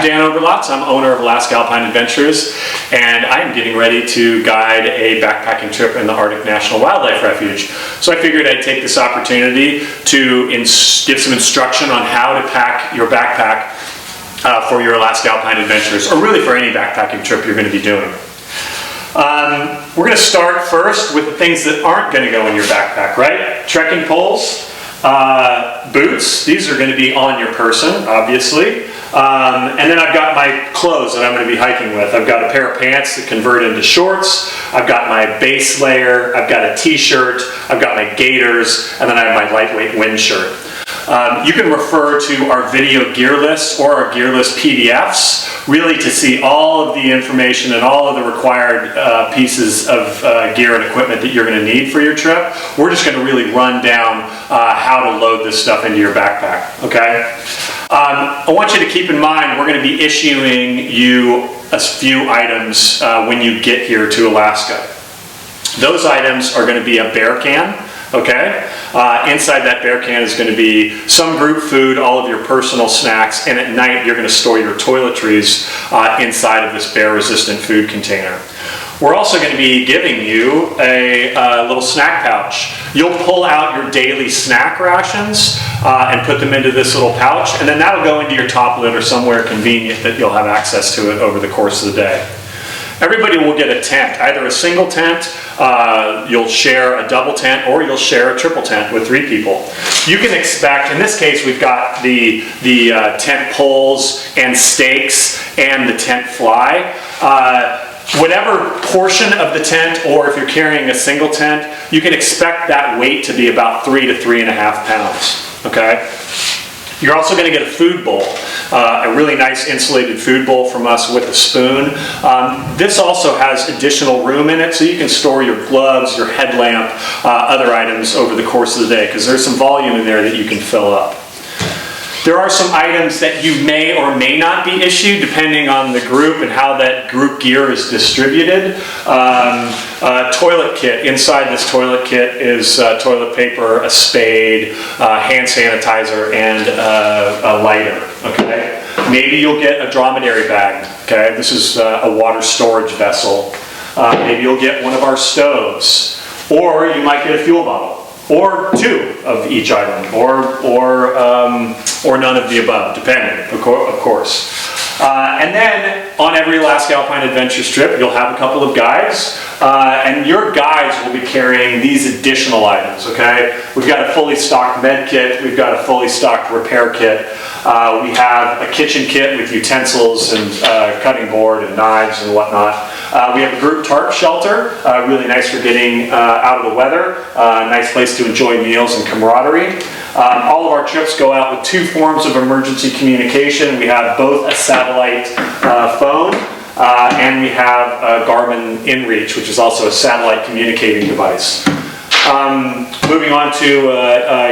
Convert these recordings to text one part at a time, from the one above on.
Dan Oberlotz. I'm owner of Alaska Alpine Adventures, and I'm getting ready to guide a backpacking trip in the Arctic National Wildlife Refuge. So I figured I'd take this opportunity to give some instruction on how to pack your backpack for your Alaska Alpine Adventures, or really for any backpacking trip you're going to be doing. We're going to start first with the things that aren't going to go in your backpack, right? Trekking poles. Boots, these are going to be on your person, obviously. And then I've got my clothes that I'm going to be hiking with. I've got a pair of pants that convert into shorts. I've got my base layer. I've got a t-shirt. I've got my gaiters. And then I have my lightweight wind shirt. You can refer to our video gear list or our gear list PDFs really to see all of the information and all of the required pieces of gear and equipment that you're going to need for your trip. We're just going to really run down how to load this stuff into your backpack, okay? I want you to keep in mind we're going to be issuing you a few items when you get here to Alaska. Those items are going to be a bear can. Okay, inside that bear can is going to be some group food, all of your personal snacks, and at night you're going to store your toiletries inside of this bear-resistant food container. We're also going to be giving you a little snack pouch. You'll pull out your daily snack rations and put them into this little pouch, and then that'll go into your top lid or somewhere convenient that you'll have access to it over the course of the day. Everybody will get a tent, either a single tent, you'll share a double tent, or you'll share a triple tent with 3 people. You can expect, in this case we've got the tent poles and stakes and the tent fly. Whatever portion of the tent, or if you're carrying a single tent, you can expect that weight to be about 3 to 3.5 pounds, okay? You're also going to get a food bowl, a really nice insulated food bowl from us with a spoon. This also has additional room in it, so you can store your gloves, your headlamp, other items over the course of the day, because there's some volume in there that you can fill up. There are some items that you may or may not be issued depending on the group and how that group gear is distributed. Toilet kit. Inside this toilet kit is toilet paper, a spade, hand sanitizer, and a lighter. Okay. Maybe you'll get a dromedary bag. Okay. This is a water storage vessel. Maybe you'll get one of our stoves, or you might get a fuel bottle. Or 2 of each item, or none of the above, depending, of course. And then on every Alaska Alpine Adventures trip, you'll have a couple of guides, and your guides will be carrying these additional items. Okay, we've got a fully stocked med kit, we've got a fully stocked repair kit, we have a kitchen kit with utensils and cutting board and knives and whatnot. We have a group tarp shelter, really nice for getting out of the weather, nice place to enjoy meals and camaraderie. All of our trips go out with 2 forms of emergency communication. We have both a satellite phone and we have a Garmin InReach, which is also a satellite communicating device. Moving on to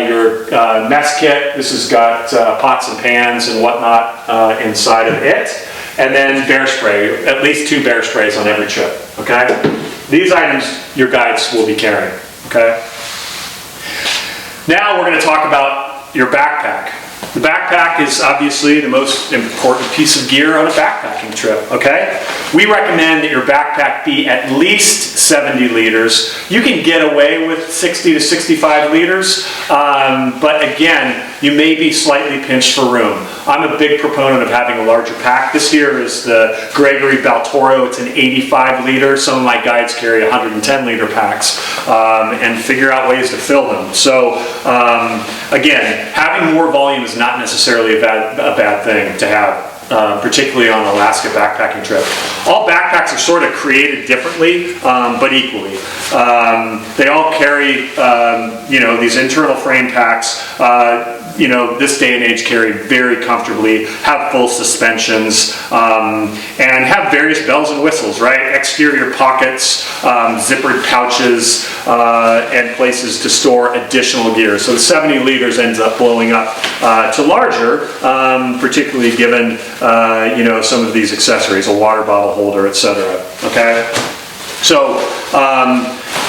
your mess kit. This has got pots and pans and whatnot inside of it. And then bear spray, at least 2 bear sprays on every trip, okay? These items your guides will be carrying, okay? Now we're going to talk about your backpack. The backpack is obviously the most important piece of gear on a backpacking trip, okay? We recommend that your backpack be at least 70 liters. You can get away with 60 to 65 liters, but again, you may be slightly pinched for room. I'm a big proponent of having a larger pack. This here is the Gregory Baltoro. It's an 85 liter. Some of my guides carry 110 liter packs and figure out ways to fill them. So again, having more volume is not necessarily a bad thing to have, particularly on an Alaska backpacking trip. All backpacks are sort of created differently, but equally. They all carry, these internal frame packs. This day and age carry very comfortably, have full suspensions, and have various bells and whistles, right? Exterior pockets, zippered pouches, and places to store additional gear. So the 70 liters ends up blowing up to larger, particularly given, some of these accessories, a water bottle holder, etc. Okay? So,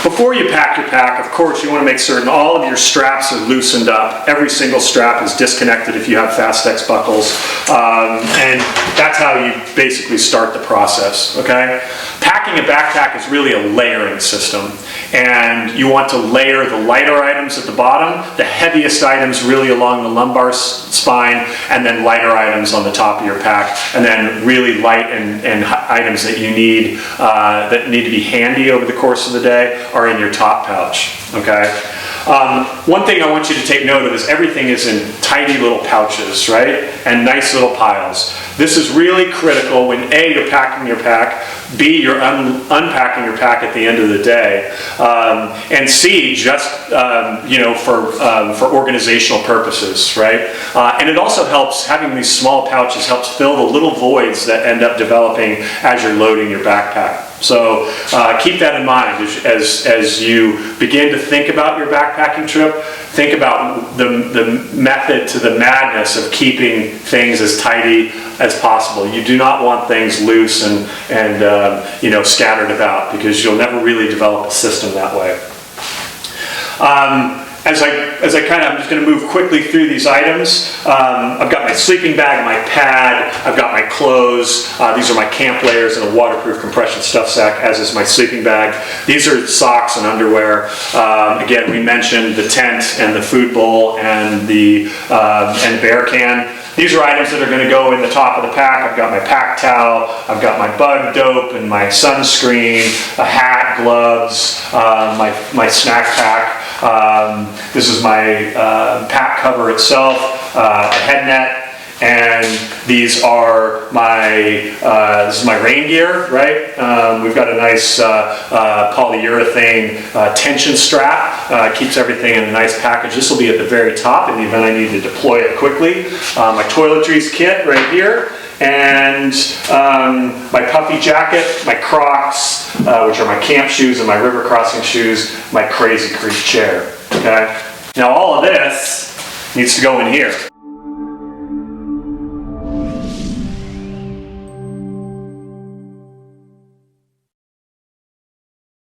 Before you pack your pack, of course, you want to make certain all of your straps are loosened up. Every single strap is disconnected if you have Fastex buckles. And that's how you basically start the process, okay? Packing a backpack is really a layering system. And you want to layer the lighter items at the bottom, the heaviest items really along the lumbar spine, and then lighter items on the top of your pack, and then really light and items that you need, that need to be handy over the course of the day are in your top pouch, okay? One thing I want you to take note of is everything is in tidy little pouches, right? And nice little piles. This is really critical when A, you're packing your pack, B, you're unpacking your pack at the end of the day, and C, just for organizational purposes, right? And it also helps, having these small pouches helps fill the little voids that end up developing as you're loading your backpack. So keep that in mind as you begin to think about your backpacking trip. Think about the method to the madness of keeping things as tidy as possible. You do not want things loose and scattered about, because you'll never really develop a system that way. I'm just going to move quickly through these items. I've got my sleeping bag, my pad, I've got my clothes. These are my camp layers and a waterproof compression stuff sack, as is my sleeping bag. These are socks and underwear. Again, we mentioned the tent and the food bowl and the bear can. These are items that are going to go in the top of the pack. I've got my pack towel, I've got my bug dope and my sunscreen, a hat, gloves, my snack pack. This is my pack cover itself, a head net, and these are this is my rain gear, right? We've got a nice polyurethane tension strap. Keeps everything in a nice package. This will be at the very top in the event I need to deploy it quickly. My toiletries kit right here, and my puffy jacket, my Crocs, which are my camp shoes, and my river crossing shoes, my Crazy Creek chair, okay? Now all of this needs to go in here.